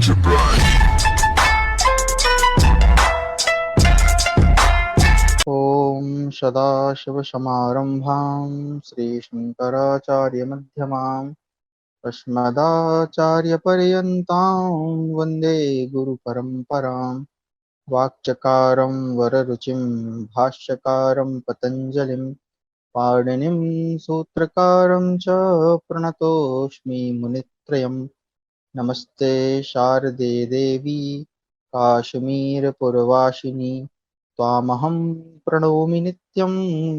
ॐ सदाशिवसमारम्भां श्रीशङ्कराचार्यमध्यमाम् अस्मदाचार्यपर्यन्तां वन्दे गुरुपरम्पराम्। वाक्चकारं वररुचिं भाष्यकारं पतञ्जलिं पाणिनिं सूत्रकारं च प्रणतोऽस्मि मुनित्रयम्। नमस्ते शारदे देवी काश्मीरपुरवासिनी त्वामहं प्रणौमि नित्यं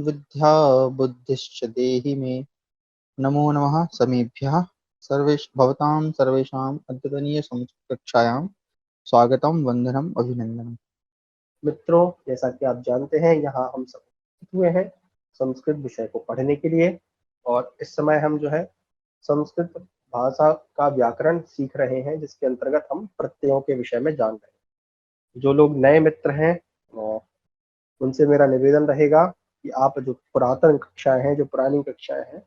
विद्या बुद्धिश्च देहि मे। नमो नमः समेभ्यः भवतां सर्वेषाम् अद्यतनीय संस्कृतकक्षायां स्वागतम वंदनम अभिनंदनम। मित्रों, जैसा कि आप जानते हैं, यहाँ हम सब उपस्थित हुए हैं संस्कृत विषय को पढ़ने के लिए। और इस समय हम जो है संस्कृत भाषा का व्याकरण सीख रहे हैं, जिसके अंतर्गत हम प्रत्ययों के विषय में जान रहे हैं। जो लोग नए मित्र हैं उनसे मेरा निवेदन रहेगा कि आप जो पुरातन कक्षाएं हैं, जो पुरानी कक्षाएं हैं,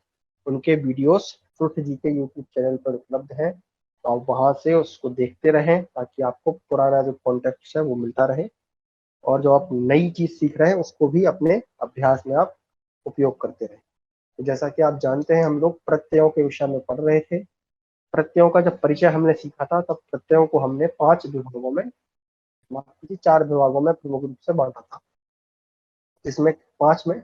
उनके वीडियोस श्रुत जी के यूट्यूब चैनल पर उपलब्ध हैं, तो आप वहां से उसको देखते रहें ताकि आपको पुराना जो कॉन्टेक्स्ट है वो मिलता रहे, और जो आप नई चीज सीख रहे हैं उसको भी अपने अभ्यास में आप उपयोग करते रहें। तो जैसा कि आप जानते हैं, हम लोग प्रत्ययों के विषय में पढ़ रहे थे। प्रत्ययों का जब परिचय हमने सीखा था, तब प्रत्ययों को हमने 5 विभागों में, माफ कीजिए 4 विभागों में प्रमुख रूप से बांटा था। इसमें 5 में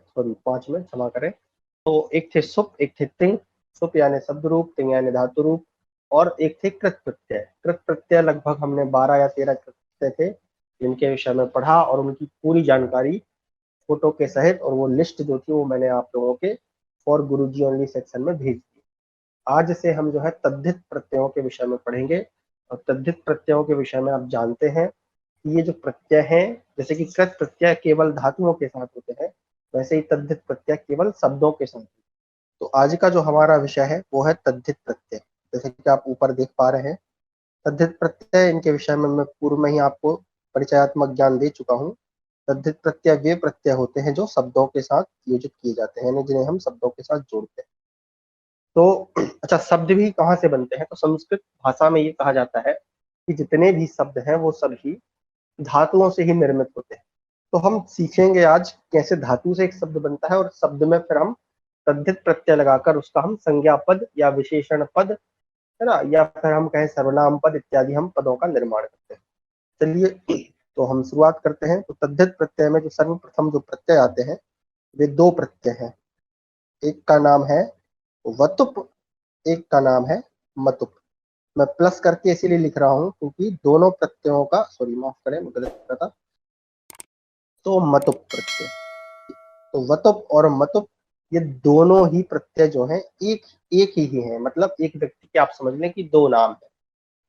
क्षमा करें, तो एक थे सुप, एक थे तिंग। सुप यानी शब्द रूप, तिंग यानी धातु रूप, और एक थे कृत प्रत्यय। कृत प्रत्यय लगभग हमने 12 या 13 कृत प्रत्यय थे, जिनके विषय में पढ़ा, और उनकी पूरी जानकारी फोटो के सहित, और वो लिस्ट जो थी वो मैंने आप लोगों के फॉर गुरुजी ओनली सेक्शन में भेज दी। आज से हम जो है तद्धित प्रत्ययों के विषय में पढ़ेंगे। और तद्धित प्रत्ययों के विषय में आप जानते हैं कि ये जो प्रत्यय हैं, जैसे कि कृत प्रत्यय केवल धातुओं के साथ होते हैं, वैसे ही तद्धित प्रत्यय केवल शब्दों के साथ। तो आज का जो हमारा विषय है वो है तद्धित प्रत्यय। जैसे कि आप ऊपर देख पा रहे हैं, तद्धित प्रत्यय, इनके विषय में मैं पूर्व में ही आपको परिचयात्मक ज्ञान दे चुका हूँ। तद्धित प्रत्यय वे प्रत्यय होते हैं जो शब्दों के साथ योजित किए जाते हैं, जिन्हें हम शब्दों के साथ जोड़ते हैं। तो अच्छा, शब्द भी कहाँ से बनते हैं? तो संस्कृत भाषा में ये कहा जाता है कि जितने भी शब्द हैं वो सभी धातुओं से ही निर्मित होते हैं। तो हम सीखेंगे आज कैसे धातु से एक शब्द बनता है, और शब्द में फिर हम तद्धित प्रत्यय लगाकर उसका हम संज्ञा पद या विशेषण पद, है ना, या फिर हम कहें सर्वनाम पद इत्यादि, हम पदों का निर्माण करते हैं। चलिए, तो हम शुरुआत करते हैं। तो तद्धित प्रत्यय में जो सर्वप्रथम जो प्रत्यय आते हैं वे 2 प्रत्यय हैं। एक का नाम है वतुप, एक का नाम है मतुप। मैं प्लस करके इसीलिए लिख रहा हूं क्योंकि दोनों प्रत्ययों का, सॉरी माफ करें मैं गलत लिखा था, तो मतुप प्रत्यय, तो वतुप और मतुप, ये दोनों ही प्रत्यय जो हैं एक ही हैं। मतलब एक व्यक्ति के आप समझ लें कि 2 नाम है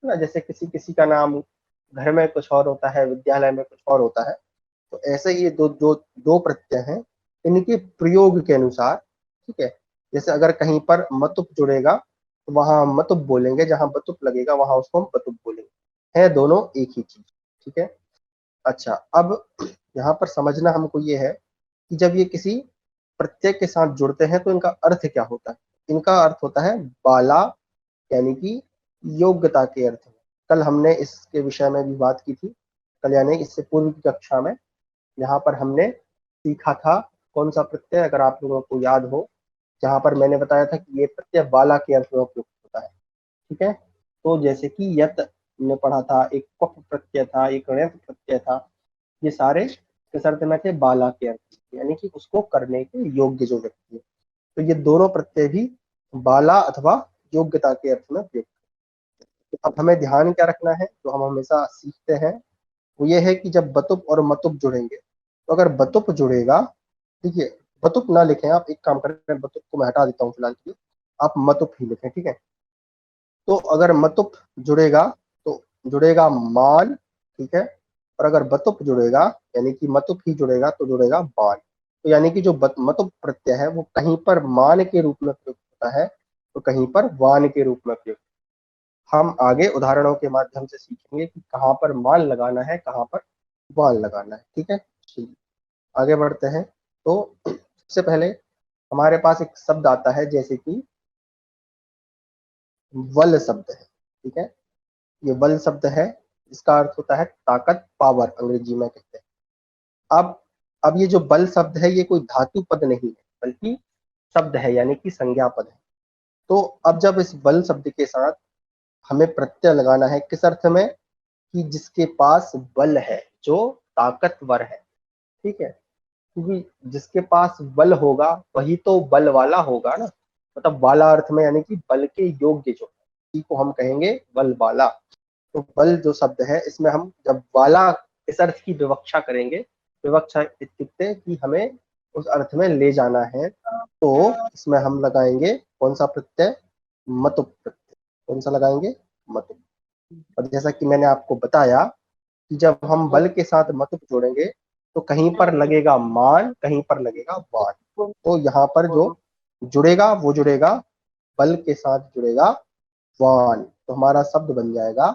ना। जैसे किसी किसी का नाम घर में कुछ और होता है, विद्यालय में कुछ और होता है, तो ऐसे ही ये दो प्रत्यय हैं। इनके प्रयोग के अनुसार, ठीक है, जैसे अगर कहीं पर मतुप जुड़ेगा तो वहां हम मतुप बोलेंगे, जहां बतुप लगेगा वहां उसको हम पतुप बोलेंगे। है दोनों एक ही चीज, ठीक है। अच्छा, अब यहाँ पर समझना हमको ये है कि जब ये किसी प्रत्यय के साथ जुड़ते हैं तो इनका अर्थ क्या होता है। इनका अर्थ होता है बाला, यानी कि योग्यता के अर्थ में। कल हमने इसके विषय में भी बात की थी, कल यानी इससे पूर्व की कक्षा में, यहाँ पर हमने सीखा था कौन सा प्रत्यय, अगर आप लोगों को याद हो, जहाँ पर मैंने बताया था कि ये प्रत्यय बाला के अर्थ में उपयुक्त होता है, ठीक है। तो जैसे कि यत हमने पढ़ा था, एक क्वप प्रत्यय था, एक णित प्रत्यय था, ये सारे किस अर्थ में थे? बाला के अर्थ में, यानी कि उसको करने के योग्य जो व्यक्ति है। तो ये दोनों प्रत्यय भी बाला अथवा योग्यता के अर्थ में उपयुक्त। तो अब हमें ध्यान क्या रखना है, जो हम हमेशा सीखते हैं, वो ये है कि जब बतुप और मतुप जुड़ेंगे, तो अगर बतुप जुड़ेगा, ठीक है, बतुप ना लिखें आप, एक काम करें, बतुप को मैं हटा देता हूँ फिलहाल के लिए, आप मतुप ही लिखें, ठीक है। तो अगर मतुप जुड़ेगा तो जुड़ेगा मान, ठीक है, और अगर बतुप जुड़ेगा, यानी कि मतुप ही जुड़ेगा, तो जुड़ेगा बान। तो यानी कि जो मतुप प्रत्यय है वो कहीं पर मान के रूप में प्रयुक्त होता है, तो कहीं पर वान के रूप में प्रयुक्त। हम आगे उदाहरणों के माध्यम से सीखेंगे कि कहाँ पर मान लगाना है, कहाँ पर वान लगाना है, ठीक है। ठीक, आगे बढ़ते हैं। तो सबसे पहले हमारे पास एक शब्द आता है, जैसे कि वल शब्द है, ठीक है। ये बल शब्द है, इसका अर्थ होता है ताकत, पावर, अंग्रेजी में कहते हैं। अब ये जो बल शब्द है ये कोई धातु पद नहीं है, बल्कि शब्द है, यानी कि संज्ञा पद है। तो अब जब इस बल शब्द के साथ हमें प्रत्यय लगाना है, किस अर्थ में, कि जिसके पास बल है, जो ताकतवर है, ठीक है, क्योंकि जिसके पास बल होगा वही तो बल वाला होगा ना, मतलब वाला अर्थ में यानी कि बल के योग्य, जो इसी को हम कहेंगे बल वाला। तो बल जो शब्द है, इसमें हम जब वाला इस अर्थ की विवक्षा करेंगे, विवक्षा इत्युक्ते कि हमें उस अर्थ में ले जाना है, तो इसमें हम लगाएंगे कौन सा प्रत्यय, मतुप प्रत्यय। कौन सा लगाएंगे, मतुप। और जैसा कि मैंने आपको बताया कि जब हम बल के साथ मतुप जोड़ेंगे तो कहीं पर लगेगा मान, कहीं पर लगेगा वान। तो यहाँ पर जो जुड़ेगा वो जुड़ेगा, बल के साथ जुड़ेगा वान, तो हमारा शब्द बन जाएगा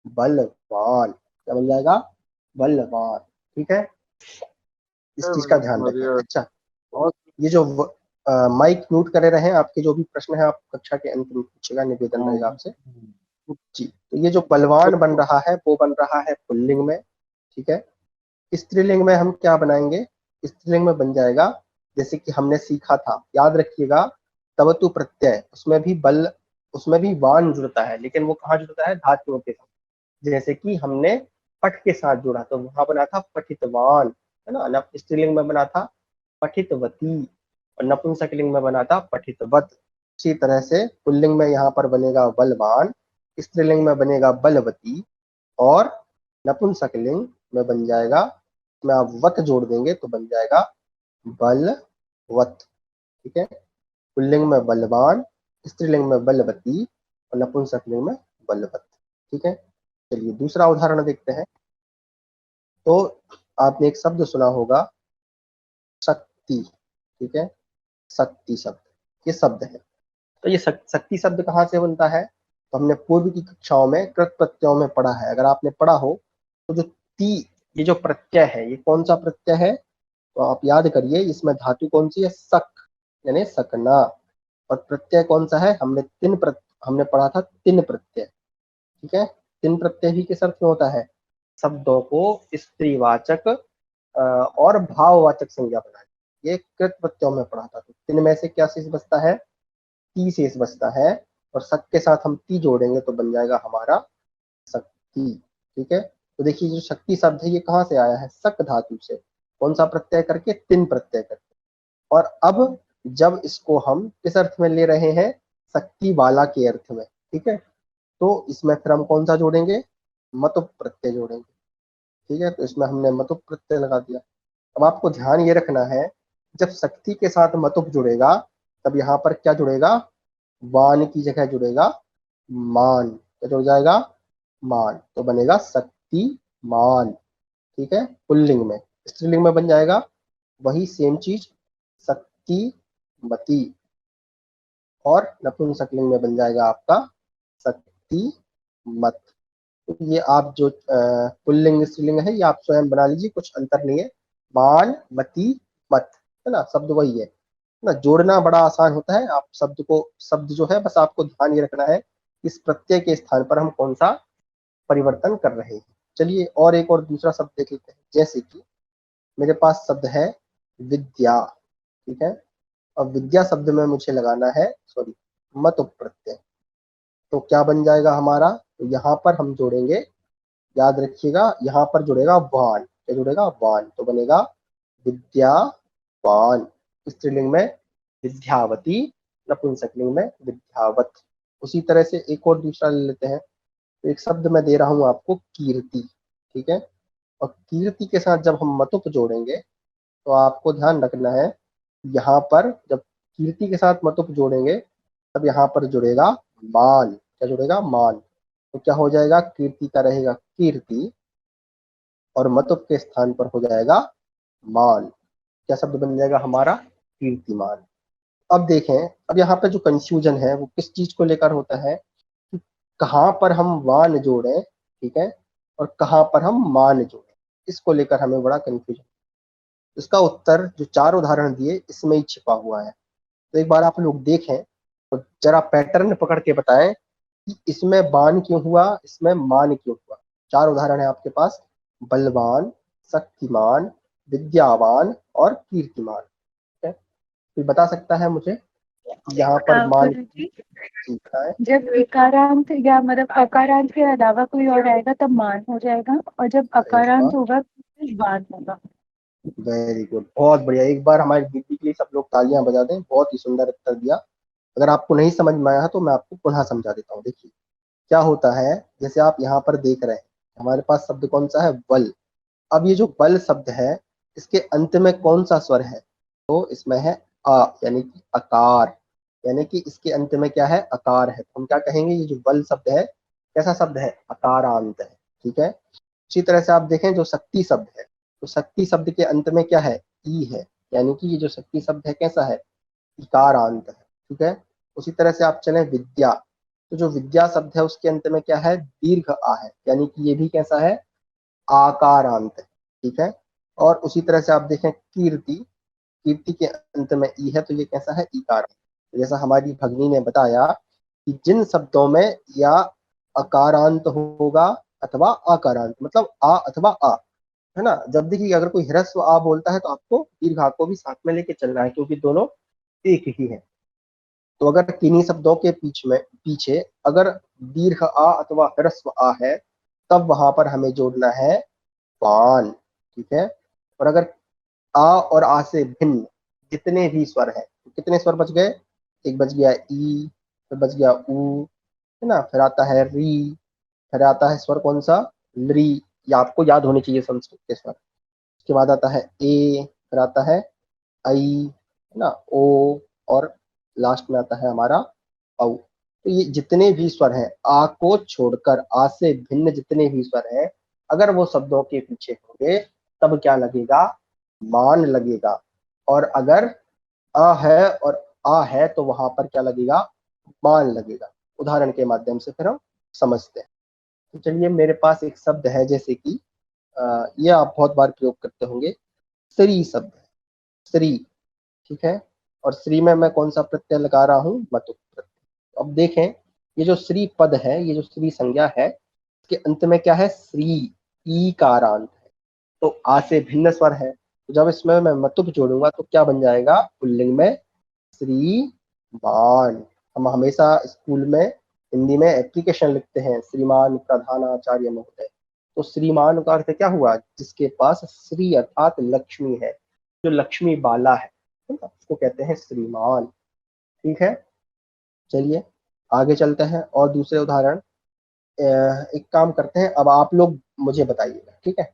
बलवान। क्या बन जाएगा, बलवान। ठीक है, इस चीज का ध्यान रखें। अच्छा, और ये जो माइक म्यूट करे रहे, आपके जो भी प्रश्न है आप कक्षा के अंत में पूछेगा, निवेदन रहेगा आपसे जी। तो ये जो बलवान बन रहा है वो बन रहा है पुल्लिंग में, ठीक है। स्त्रीलिंग में हम क्या बनाएंगे, स्त्रीलिंग में बन जाएगा, जैसे कि हमने सीखा था, याद रखिएगा, तवतु प्रत्यय, उसमें भी बल, उसमें भी वान जुड़ता है, लेकिन वो कहाँ जुड़ता है, धातुओं के साथ। जैसे कि हमने पठ के साथ जोड़ा तो वहां बना था पठितवान, है ना, स्त्रीलिंग में बना था पठितवती, और नपुंसकलिंग में बना था पठितवत। इसी तरह से पुल्लिंग में यहाँ पर बनेगा बलवान, स्त्रीलिंग में बनेगा बलवती, और नपुंसकलिंग में बन जाएगा, में आप वत जोड़ देंगे तो बन जाएगा बलवत। ठीक है, पुल्लिंग में बलवान, स्त्रीलिंग में बलवती, और नपुंसकलिंग में बलवत। ठीक है, चलिए दूसरा उदाहरण देखते हैं। तो आपने एक शब्द सुना होगा, शक्ति। ठीक है, शक्ति शब्द, ये शब्द है। तो ये शक्ति शब्द कहाँ से बनता है, तो हमने पूर्व की कक्षाओं में कृत प्रत्ययों में पढ़ा है। अगर आपने पढ़ा हो तो जो ती, ये जो प्रत्यय है, ये कौन सा प्रत्यय है, तो आप याद करिए, इसमें धातु कौन सी है, सक, यानी सकना। और प्रत्यय कौन सा है, हमने पढ़ा था तीन प्रत्यय। ठीक है, तीन प्रत्यय भी किस अर्थ में होता है, शब्दों को स्त्रीवाचक और भाववाचक संज्ञा बनाए, ये कृत प्रत्ययों में पढ़ा था। तो तीन में से क्या शेष बचता है, ती शेष बचता है, और सक के साथ हम ती जोड़ेंगे तो बन जाएगा हमारा शक्ति। ठीक है, तो देखिए जो शक्ति शब्द है ये कहाँ से आया है, सक धातु से, कौन सा प्रत्यय करके, तीन प्रत्यय करके। और अब जब इसको हम किस अर्थ में ले रहे हैं, शक्ति वाला के अर्थ में, ठीक है, तो इसमें फिर हम कौन सा जोड़ेंगे, मतुप प्रत्यय जोड़ेंगे। ठीक है, तो इसमें हमने मतुप प्रत्यय लगा दिया। अब आपको ध्यान ये रखना है, जब शक्ति के साथ मतुप जुड़ेगा तब यहाँ पर क्या जुड़ेगा, वान की जगह जुड़ेगा मान। क्या जुड़ जाएगा, मान, तो बनेगा शक्ति मान। ठीक है, पुल्लिंग में। स्त्रीलिंग में बन जाएगा वही सेम चीज, शक्तिमती। और नपुंसकलिंग में बन जाएगा आपका शक्ति मत। तो ये आप जो पुल्लिंग स्त्रीलिंग है ये आप स्वयं बना लीजिए, कुछ अंतर नहीं है, मान मति मत, है ना, शब्द वही है ना। जोड़ना बड़ा आसान होता है, आप शब्द को, शब्द जो है बस आपको ध्यान ये रखना है इस प्रत्यय के स्थान पर हम कौन सा परिवर्तन कर रहे हैं। चलिए और एक और दूसरा शब्द देख लेते हैं, जैसे कि मेरे पास शब्द है विद्या। ठीक है, और विद्या शब्द में मुझे लगाना है, सॉरी, मत प्रत्यय। तो क्या बन जाएगा हमारा, तो यहाँ पर हम जोड़ेंगे, याद रखिएगा, यहाँ पर जुड़ेगा वान। क्या जुड़ेगा, वान, तो बनेगा विद्यावान। स्त्रीलिंग में विद्यावती, नपुंसकलिंग में विद्यावत। उसी तरह से एक और दूसरा ले लेते हैं। तो एक शब्द मैं दे रहा हूं आपको, कीर्ति। ठीक है, और कीर्ति के साथ जब हम मतुप जोड़ेंगे तो आपको ध्यान रखना है, यहाँ पर जब कीर्ति के साथ मतुप जोड़ेंगे तब यहाँ पर जुड़ेगा मान। क्या जुड़ेगा, मान। तो क्या हो जाएगा, कीर्ति का रहेगा कीर्ति, और मतुप के स्थान पर हो जाएगा मान। क्या शब्द बन जाएगा हमारा, कीर्तिमान। अब देखें, अब यहाँ पे जो कंफ्यूजन है वो किस चीज को लेकर होता है, कि कहाँ पर हम वान जोड़ें, ठीक है, और कहाँ पर हम मान जोड़ें, इसको लेकर हमें बड़ा कंफ्यूजन। इसका उत्तर जो चार उदाहरण दिए इसमें ही छिपा हुआ है। तो एक बार आप लोग देखें और जरा पैटर्न पकड़ के बताएं कि इसमें बान क्यों हुआ, इसमें मान क्यों हुआ। 4 उदाहरण है आपके पास, बलवान, शक्तिमान, विद्यावान और कीर्तिमान। ठीक है, कोई बता सकता है मुझे यहाँ पर मान गुरुजी, सीखा है? जब एकारांत या मतलब अकारांत के अलावा कोई और आएगा तब मान हो जाएगा, और जब अरे वाह, अकारांत होगा तो फिर वान होगा। वेरी गुड, बहुत बढ़िया। एक बार हमारी दीदी के लिए सब लोग तालियां बजा दें, बहुत ही सुंदर उत्तर दिया। अगर आपको नहीं समझ में आया तो मैं आपको पुनः समझा देता हूँ। देखिए क्या होता है, जैसे आप यहाँ पर देख रहे हैं हमारे पास शब्द कौन सा है, बल। अब ये जो बल शब्द है इसके अंत में कौन सा स्वर है, तो इसमें है अ, यानी कि अकार, यानी कि इसके अंत में क्या है, अकार है। तो हम क्या कहेंगे, ये जो बल शब्द है कैसा शब्द है, अकारांत है। ठीक है, इसी तरह से आप देखें जो शक्ति शब्द है, तो शक्ति शब्द के अंत में क्या है, ई है, यानी कि ये जो शक्ति शब्द है कैसा है, इकारांत है। ठीक है, उसी तरह से आप चलें विद्या, तो जो विद्या शब्द है उसके अंत में क्या है, दीर्घ आ है, यानी कि ये भी कैसा है, आकारांत है। ठीक है, और उसी तरह से आप देखें कीर्ति, कीर्ति के अंत में ई है, तो ये कैसा है, ईकार। जैसा हमारी भगनी ने बताया कि जिन शब्दों में या अकारांत होगा अथवा आकारांत, मतलब आ अथवा आ, है ना। जब देखिए अगर कोई ह्रस्व आ बोलता है तो आपको दीर्घ आ को भी साथ में लेके चलना है, क्योंकि दोनों एक ही है। तो अगर किन्हीं शब्दों के पीछे अगर दीर्घ आ अथवा ह्रस्व आ है, तब वहां पर हमें जोड़ना है पान। ठीक है, और अगर आ और आ से भिन्न जितने भी स्वर हैं, तो कितने स्वर बच गए, एक बच गया ई, फिर बच गया ऊ, है ना, फिर आता है री, फिर आता है स्वर कौन सा, लरी। ये आपको याद होने चाहिए संस्कृत के स्वर। उसके बाद आता है ए, फिर आता है आई, है ना, ओ, और लास्ट में आता है हमारा औ। तो ये जितने भी स्वर हैं, आ को छोड़कर, आ से भिन्न जितने भी स्वर हैं, अगर वो शब्दों के पीछे होंगे तब क्या लगेगा, मान लगेगा। और अगर अ है और आ है तो वहां पर क्या लगेगा, मान लगेगा। उदाहरण के माध्यम से फिर हम समझते हैं। तो चलिए, मेरे पास एक शब्द है, जैसे कि ये आप बहुत बार प्रयोग करते होंगे, श्री शब्द है, श्री। ठीक है, और श्री में मैं कौन सा प्रत्यय लगा रहा हूँ, मतुप प्रत्यय। अब देखें ये जो श्री पद है, ये जो श्री संज्ञा है, इसके अंत में क्या है, श्री, ई कारांत है, तो आ से भिन्न स्वर है। तो जब इसमें मैं मतुप जोड़ूंगा तो क्या बन जाएगा, पुल्लिंग में श्रीमान। हम हमेशा स्कूल में हिंदी में एप्लीकेशन लिखते हैं, श्रीमान प्रधानाचार्य महोदय। तो श्रीमान का अर्थ क्या हुआ, जिसके पास श्री अर्थात लक्ष्मी है, जो लक्ष्मी बाला है ना, उसको कहते हैं श्रीमान। ठीक है, चलिए आगे चलते हैं और दूसरे उदाहरण। एक काम करते हैं, अब आप लोग मुझे बताइएगा, ठीक है।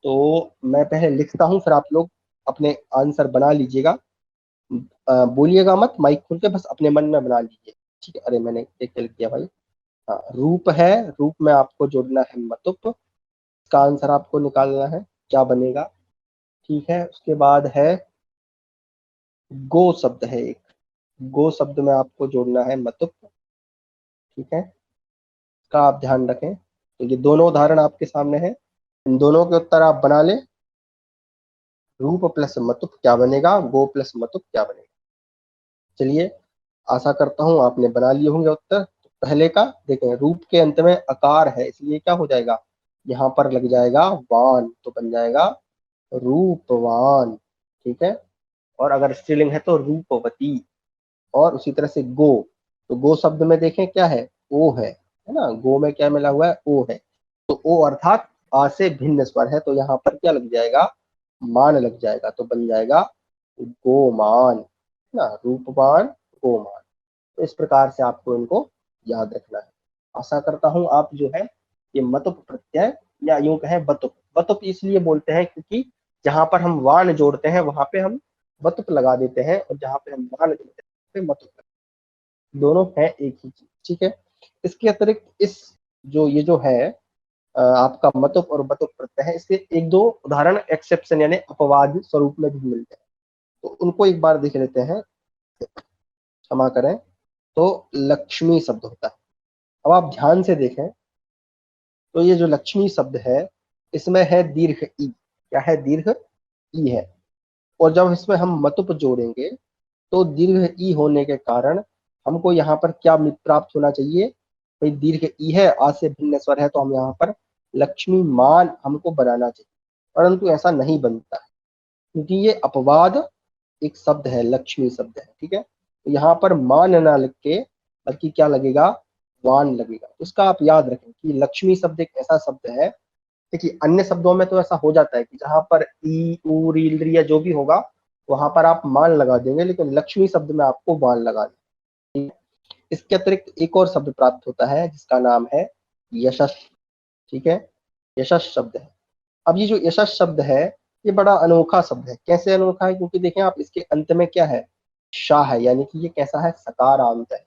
तो मैं पहले लिखता हूँ, फिर आप लोग अपने आंसर बना लीजिएगा। बोलिएगा मत, माइक खोल के बस अपने मन में बना लीजिए। ठीक है, अरे मैंने एक लिख दिया भाई। हाँ, रूप है, रूप में आपको जोड़ना है मतुप, इसका आंसर आपको निकालना है क्या बनेगा। ठीक है, उसके बाद है गो शब्द है एक, गो शब्द में आपको जोड़ना है मतुप। ठीक है, इसका आप ध्यान रखें। तो ये दोनों उदाहरण आपके सामने हैं, इन दोनों के उत्तर आप बना लें। रूप प्लस मतुप क्या बनेगा, गो प्लस मतुप क्या बनेगा। चलिए, आशा करता हूं आपने बना लिए होंगे उत्तर। तो पहले का देखें, रूप के अंत में अकार है, इसलिए क्या हो जाएगा, यहाँ पर लग जाएगा वान, तो बन जाएगा रूपवान। ठीक है, और अगर स्त्रीलिंग है तो रूपवती। और उसी तरह से गो, तो गो शब्द में देखें क्या है, ओ है ना, गो में क्या मिला हुआ है, ओ है। तो ओ अर्थात आ से भिन्न स्वर है, तो यहाँ पर क्या लग जाएगा, मान लग जाएगा, तो बन जाएगा गोमान, है ना, रूपवान, गोमान। तो इस प्रकार से आपको इनको याद रखना है। आशा करता हूं आप जो है ये मतुप प्रत्यय, या यूं कहें बतुप, बतुप इसलिए बोलते हैं क्योंकि जहां पर हम वान जोड़ते हैं वहां पे हम वतुप लगा देते हैं, और जहां पे हम वान जोड़ते हैं वहाँ पे मतुप लगा, दोनों है एक ही चीज। ठीक है, इसके अतिरिक्त इस जो ये जो है आपका मतुप और बतुप प्रत्यय है, इसके एक दो उदाहरण एक्सेप्शन यानी अपवाद स्वरूप में भी मिलते हैं, तो उनको एक बार देख लेते हैं। क्षमा करें, तो लक्ष्मी शब्द होता है। अब आप ध्यान से देखें, तो ये जो लक्ष्मी शब्द है इसमें है दीर्घ ई, क्या है, दीर्घ ई है। और जब इसमें हम मतुप जोड़ेंगे तो दीर्घ ई होने के कारण हमको यहाँ पर क्या प्राप्त होना चाहिए, भाई दीर्घ ई है, आ से भिन्न स्वर है, तो हम यहाँ पर लक्ष्मी मान हमको बनाना चाहिए, परंतु ऐसा नहीं बनता है क्योंकि ये अपवाद एक शब्द है, लक्ष्मी शब्द है, ठीक है। तो यहाँ पर मान ना लिख के बल्कि क्या लगेगा, वान लगेगा। उसका आप याद रखें कि लक्ष्मी शब्द एक ऐसा शब्द है, देखिए अन्य शब्दों में तो ऐसा हो जाता है कि जहां पर ई ऊ री ली या जो भी होगा वहां पर आप मान लगा देंगे, लेकिन लक्ष्मी शब्द में आपको वान लगा देंगे। इसके अतिरिक्त एक और शब्द प्राप्त होता है जिसका नाम है यशस, ठीक है, यशस शब्द है। अब ये जो यशस शब्द है ये बड़ा अनोखा शब्द है। कैसे अनोखा है, क्योंकि देखें आप इसके अंत में क्या है, शाह है, यानी कि ये कैसा है, सकारांत है।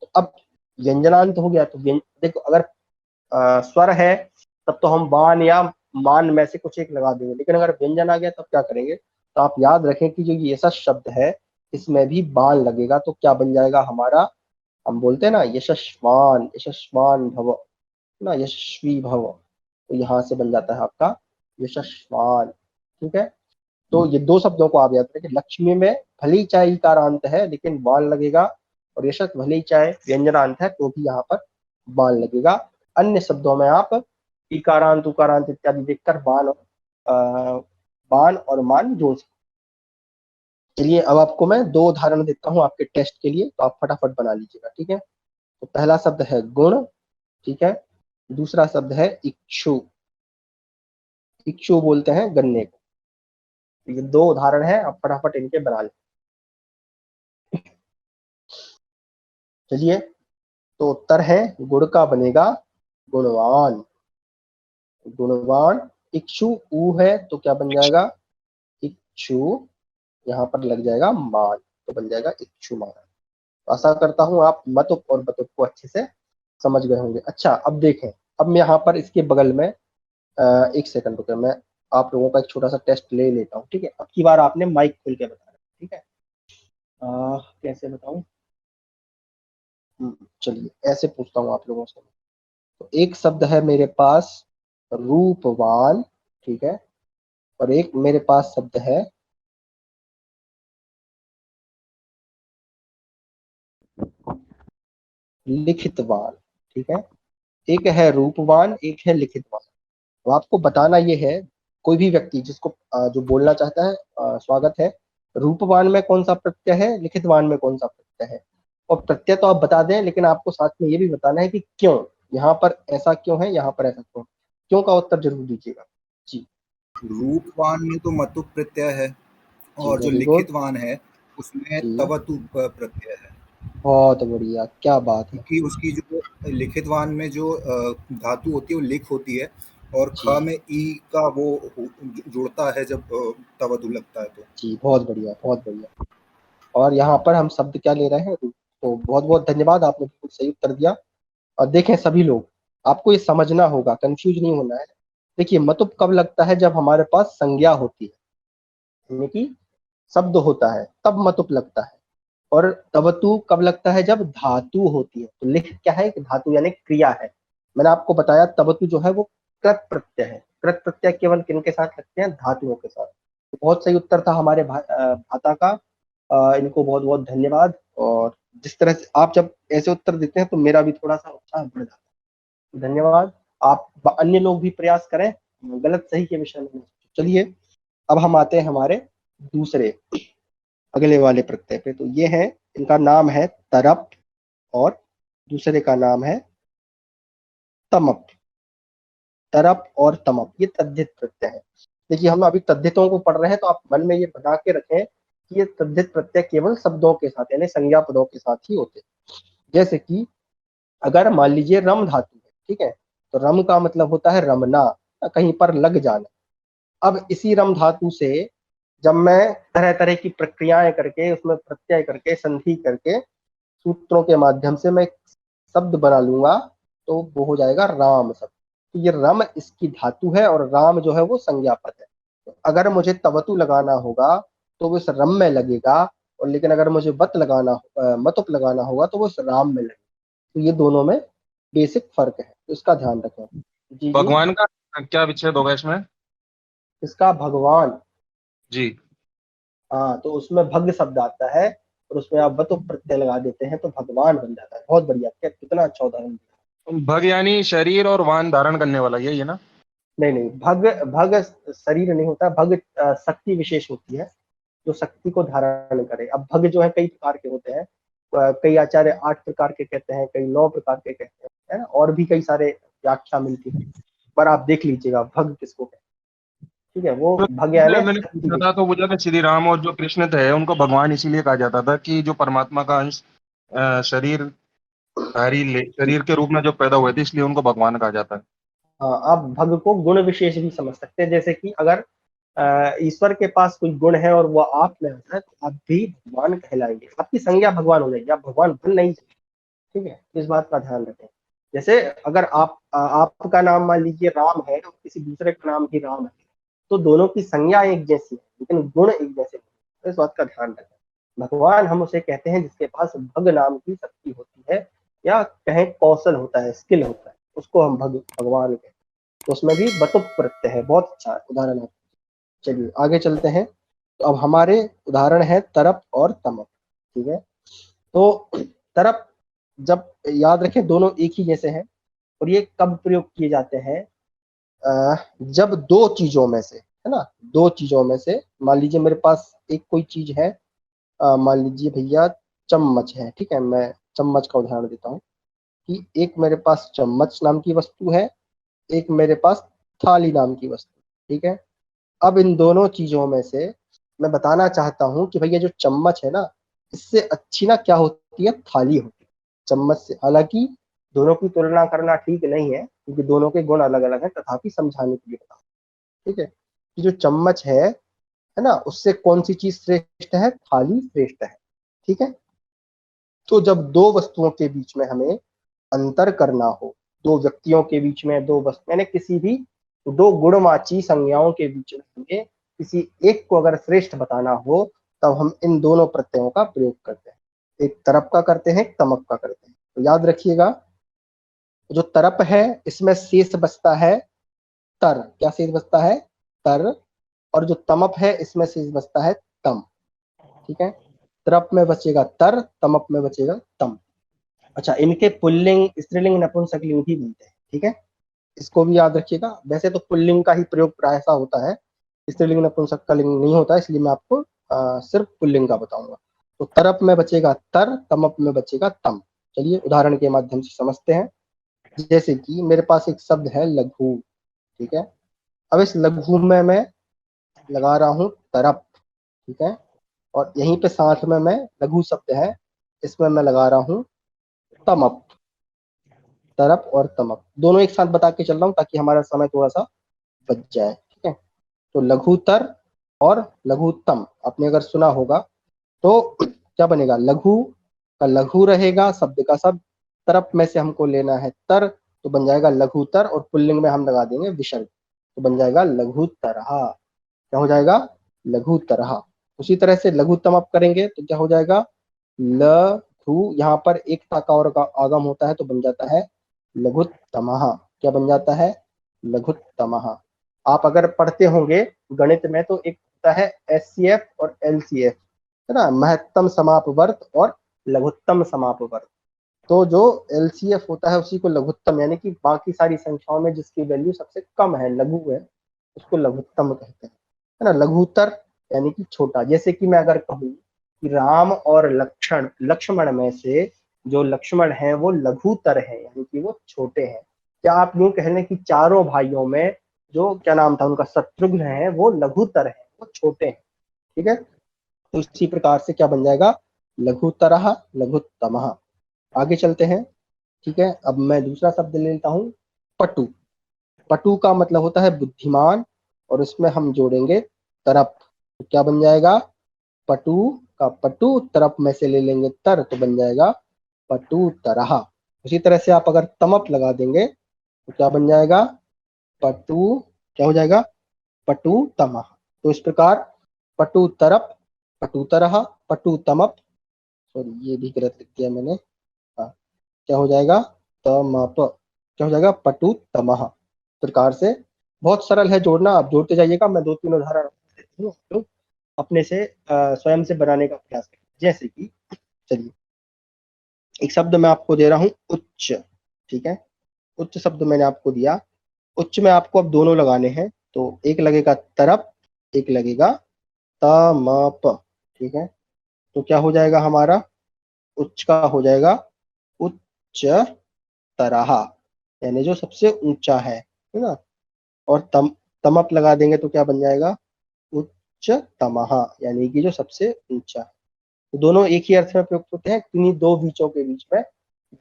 तो अब व्यंजनांत हो गया, तो देखो अगर स्वर है तब तो हम बान या मान में से कुछ एक लगा देंगे, लेकिन अगर व्यंजन आ गया तब क्या करेंगे, तो आप याद रखें कि जो ये यशस शब्द है इसमें भी बान लगेगा, तो क्या बन जाएगा हमारा, हम बोलते हैं ना यशस्वान, यशस्वान भव, ना यशस्वी भव, तो यहाँ से बन जाता है आपका यशस्वान, ठीक है। तो ये दो शब्दों को आप याद रखें, लक्ष्मी में भले ही चाहे इकारांत है लेकिन बाल लगेगा, और यशस भले ही चाहे व्यंजनांत है तो भी यहाँ पर बाल लगेगा। अन्य शब्दों में आप इकारांत उकारांत इत्यादि देखकर बान और मान जोड़ सकते। चलिए अब आपको मैं दो उदाहरण देता हूँ आपके टेस्ट के लिए, तो आप फटाफट बना लीजिएगा, ठीक है। तो पहला शब्द है गुण, ठीक है, दूसरा शब्द है इक्षु, इक्षु बोलते हैं गन्ने को। ये दो उदाहरण है, आप फटाफट इनके बना लें। चलिए, तो उत्तर है गुण का बनेगा गुणवान, गुणवान। इक्षु ऊ है तो क्या बन जाएगा, इक्षु, यहाँ पर लग जाएगा मान, तो बन जाएगा इक्षुमान। तो आशा करता हूँ आप मतुप और बतुप को अच्छे से समझ गए होंगे। अच्छा अब देखें, अब मैं यहाँ पर इसके बगल में एक सेकंड रुके, मैं आप लोगों का एक छोटा सा टेस्ट ले लेता हूँ, ठीक है। अब की बार आपने माइक खोल के बताना, ठीक है। कैसे बताऊं, चलिए ऐसे पूछता हूँ आप लोगों से। तो एक शब्द है मेरे पास रूपवान, ठीक है, और एक मेरे पास शब्द है लिखितवान, ठीक है। एक है रूपवान, एक है लिखितवान। तो आपको बताना ये है, कोई भी व्यक्ति जिसको जो बोलना चाहता है, स्वागत है। रूपवान में कौन सा प्रत्यय है, लिखितवान में कौन सा प्रत्यय है, और प्रत्यय तो आप बता दें, लेकिन आपको साथ में ये भी बताना है कि क्यों, यहाँ पर ऐसा क्यों है, यहाँ पर ऐसा क्यों, क्यों का उत्तर जरूर दीजिएगा जी। रूपवान में तो मतुप प्रत्यय है, जी और जो वेरी गुड लिखितवान है उसमें जी, तवतु प्रत्यय है, बहुत बढ़िया, क्या बात है क्योंकि उसकी जो लिखितवान में जो धातु होती है वो लिख होती है, और ख जी में ई का वो जुड़ता है जब तवतु लगता है तो। जी, बहुत बढ़िया बहुत बढ़िया। और यहाँ पर हम शब्द क्या ले रहे हैं, रूप। तो बहुत बहुत धन्यवाद, आपने बिल्कुल सही उत्तर दिया। और देखें सभी लोग, आपको ये समझना होगा, कंफ्यूज नहीं होना है। देखिए मतुप कब लगता है, जब हमारे पास संज्ञा होती है, यानी कि शब्द होता है, तब मतुप लगता है। और तवतु कब लगता है, जब धातु होती है। तो लिख क्या है, एक धातु यानी क्रिया है। मैंने आपको बताया तवतु जो है वो कृत प्रत्यय है। कृत प्रत्यय केवल किनके साथ लगते हैं, धातुओं के साथ। तो बहुत सही उत्तर था हमारे भाता का। इनको बहुत बहुत धन्यवाद। और जिस तरह से आप जब ऐसे उत्तर देते हैं तो मेरा भी थोड़ा सा उत्साह बढ़ जाता है। धन्यवाद। आप अन्य लोग भी प्रयास करें गलत सही के विषय में। चलिए अब हम आते हैं हमारे दूसरे अगले वाले प्रत्यय पे। तो ये है, इनका नाम है तरप, और दूसरे का नाम है तमप। तरप और तमप ये तद्धित प्रत्यय है। देखिए हम अभी तद्धितों को पढ़ रहे हैं, तो आप मन में ये बना के रखें कि ये तद्धित प्रत्यय केवल शब्दों के साथ यानी संज्ञा पदों के साथ ही होते हैं। जैसे कि अगर मान लीजिए रम धातु है, ठीक है, तो रम का मतलब होता है रमना, कहीं पर लग जाना। अब इसी रम धातु से जब मैं तरह तरह की प्रक्रियाएं करके, उसमें प्रत्यय करके, संधि करके, सूत्रों के माध्यम से मैं एक शब्द बना लूंगा, तो वो हो जाएगा राम शब्द। तो ये रम इसकी धातु है, और राम जो है वो संज्ञा पद है। तो अगर मुझे तवतु लगाना होगा तो वो इस रम में लगेगा, और लेकिन अगर मुझे मतुप लगाना होगा तो वो इस राम में लगेगा। तो ये दोनों में बेसिक फर्क है, तो इसका ध्यान रखें। जी जी, भगवान का क्या विच्छेद होगा इसमें? इसका भगवान, जी। हाँ, तो उसमें भग शब्द आता है, और उसमें आप वतुप प्रत्यय लगा देते हैं तो भगवान बन जाता है। बहुत बढ़िया, क्या कितना अच्छा उदाहरण दिया। भग यानी शरीर और वाहन धारण करने वाला, यही है ना? नहीं नहीं, भग भग शरीर नहीं होता, भग शक्ति विशेष होती है जो शक्ति को धारण करे। अब भग जो है कई प्रकार के होते हैं, कई आचार्य 8 प्रकार के कहते हैं, कई 9 प्रकार के कहते हैं, है ना, और भी कई सारे व्याख्या मिलती है, पर आप देख लीजिएगा भग किसको कहते हैं। ठीक है, वो तो भग यानी मैंने शक्ति पूछा था विशेष। तो बोला कि श्री राम और जो कृष्ण थे उनको भगवान इसीलिए कहा जाता था कि जो परमात्मा का अंश शरीर शरीर के रूप में जो पैदा हुए थे, इसलिए उनको भगवान कहा जाता है। हाँ, आप भग को गुण विशेष भी समझ सकते हैं, जैसे कि अगर ईश्वर के पास कोई गुण है और वो आप में आता है तो आप भी भगवान कहलाएंगे, आपकी संज्ञा भगवान हो जाएगी, आप भगवान बन नहीं सकते। ठीक है, इस बात का ध्यान रखें। जैसे अगर आपका नाम मान लीजिए राम है और किसी दूसरे का नाम भी राम है, तो दोनों की संज्ञा एक जैसी है लेकिन गुण एक जैसे नहीं। तो इस बात का ध्यान रखें। भगवान हम उसे कहते हैं जिसके पास भग नाम की शक्ति होती है, या कहें कौशल होता है, स्किल होता है, उसको हम भगवान कहते हैं। तो उसमें भी बतुप प्रत्यय है, बहुत अच्छा उदाहरण है। चलिए आगे चलते हैं। तो अब हमारे उदाहरण है तरप और तमप। ठीक है, तो तरप, जब याद रखें दोनों एक ही जैसे हैं, और ये कब प्रयोग किए जाते हैं? जब दो चीजों में से, है ना, दो चीजों में से मान लीजिए मेरे पास एक कोई चीज है, मान लीजिए भैया चम्मच है। ठीक है, मैं चम्मच का उदाहरण देता हूँ कि एक मेरे पास चम्मच नाम की वस्तु है, एक मेरे पास थाली नाम की वस्तु। ठीक है, अब इन दोनों चीजों में से मैं बताना चाहता हूं कि भैया जो चम्मच है ना, इससे अच्छी ना क्या होती है, थाली होती है चम्मच से। हालांकि दोनों की तुलना करना ठीक नहीं है क्योंकि दोनों के गुण अलग अलग हैं, तथापि समझाने के लिए बताओ। ठीक है, कि जो चम्मच है ना, उससे कौन सी चीज श्रेष्ठ है, थाली श्रेष्ठ है। ठीक है, तो जब दो वस्तुओं के बीच में हमें अंतर करना हो, दो व्यक्तियों के बीच में, दो वस्तु यानी किसी भी दो गुणवाची संज्ञाओं के बीच में हमें किसी एक को अगर श्रेष्ठ बताना हो, तब हम इन दोनों प्रत्ययों का प्रयोग करते हैं। एक तरप का करते हैं, एक तमप का करते हैं। तो याद रखिएगा, जो तरप है इसमें शेष बचता है तर। क्या शेष बचता है, तर। और जो तमप है इसमें शेष बचता है तम। ठीक है, तरप में बचेगा तर, तमप में बचेगा तम। अच्छा, इनके पुल्लिंग, स्त्रीलिंग, नपुंसकलिंग भी बनते हैं। ठीक है, इसको भी याद रखिएगा। वैसे तो पुल्लिंग का ही प्रयोग प्रायः होता है, स्त्रीलिंग नपुंसक का लिंग नहीं होता, इसलिए मैं आपको सिर्फ पुल्लिंग का बताऊंगा। तो तरप में बचेगा तर, तमप में बचेगा तम। चलिए उदाहरण के माध्यम से समझते हैं। जैसे कि मेरे पास एक शब्द है लघु। ठीक है, अब इस लघु में मैं लगा रहा हूं तरप। ठीक है, और यहीं पे साथ में मैं लघु शब्द है, इसमें मैं लगा रहा हूं तमप। तरप और तमप दोनों एक साथ बता के चल रहा हूं ताकि हमारा समय थोड़ा सा बच जाए। ठीक है, तो लघुतर और लघुत्तम आपने अगर सुना होगा तो क्या बनेगा, लघु का लघु रहेगा, शब्द का शब्द, तरप में से हमको लेना है तर, तो बन जाएगा लघुतर, और पुल्लिंग में हम लगा देंगे विसर्ग, तो बन जाएगा लघुतरहा। क्या हो जाएगा, लघुतरहा। उसी तरह से लघुत्तम आप करेंगे तो क्या हो जाएगा, लघु, यहाँ पर एक था का और का आगम होता है तो बन जाता है लघुत्तमः। क्या बन जाता है, लघुत्तमः। आप अगर पढ़ते होंगे गणित में तो एक होता है एचसीएफ और एलसीएफ, है ना, महत्तम समापवर्त और लघुत्तम समापवर्त। तो जो एलसीएफ होता है उसी को लघुत्तम, यानी कि बाकी सारी संख्याओं में जिसकी वैल्यू सबसे कम है, लघु है, उसको लघुत्तम कहते हैं, है ना। लघुतर यानी कि छोटा। जैसे कि मैं अगर कहूँ कि राम और लक्ष्मण में से जो लक्ष्मण है वो लघुतर है, यानी कि वो छोटे हैं। क्या आप यूं कह लें कि चारों भाइयों में जो क्या नाम था उनका, शत्रुघ्न है, वो लघुतर है, वो छोटे हैं। ठीक है, तो इसी प्रकार से क्या बन जाएगा, लघुतरः लघुत्तमः। आगे चलते हैं। ठीक है, अब मैं दूसरा शब्द ले लेता हूँ पटु। पटु का मतलब होता है बुद्धिमान, और उसमें हम जोड़ेंगे तरप, तो क्या बन जाएगा, पटु का पटु, तरप में से ले लेंगे तर, तो बन जाएगा पटु तरह। उसी तरह से आप अगर तमप लगा देंगे तो क्या बन जाएगा, पटु, क्या हो जाएगा, पटु तमः। तो इस प्रकार पटु तरप, पटु तरह, पटु तमप, सॉरी ये भी गलत लिख दिया मैंने, हाँ, क्या हो जाएगा, तमप, क्या हो जाएगा, पटु तमः। प्रकार से बहुत सरल है जोड़ना, आप जोड़ते जाइएगा। मैं 2-3 उदाहरण देती हूँ, तो अपने से स्वयं से बनाने का प्रयास करें। जैसे कि चलिए एक शब्द मैं आपको दे रहा हूं उच्च, ठीक है, उच्च शब्द मैंने आपको दिया, उच्च में आपको अब दोनों लगाने हैं, तो एक लगेगा तरप, एक लगेगा तमप, ठीक है। तो क्या हो जाएगा हमारा, उच्च का हो जाएगा उच्च तरहा, यानी जो सबसे ऊंचा है ना, और तमप लगा देंगे तो क्या बन जाएगा, उच्च तमहा, यानी कि जो सबसे ऊंचा। तो दोनों एक ही अर्थ में प्रयुक्त होते हैं, किन्हीं दो बीचों के बीच में,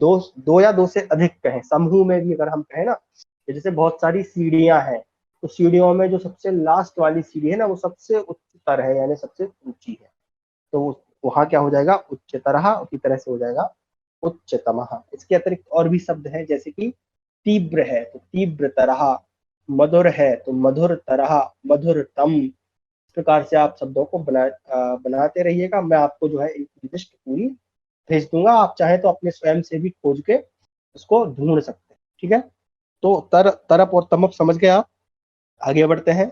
दो दो या दो से अधिक कहें, समूह में भी अगर हम कहें ना, जैसे बहुत सारी सीढ़ियां हैं, तो सीढ़ियों में जो सबसे लास्ट वाली सीढ़ी है ना, वो सबसे उच्चतर है, यानी सबसे ऊंची है, तो वहां क्या हो जाएगा, उच्चतरहा, उसी तरह से हो जाएगा उच्चतमः। इसके अतिरिक्त और भी शब्द हैं, जैसे कि तीव्र है तो तीव्र तरहा, मधुर है तो मधुर तरहा, मधुरतम। इस प्रकार से आप शब्दों को बनाते रहिएगा, मैं आपको जो है एक लिस्ट पूरी भेज दूंगा, आप चाहे तो अपने स्वयं से भी खोज के उसको ढूंढ सकते हैं, ठीक है। तो तरप और तमप समझ गए आप। आगे बढ़ते हैं।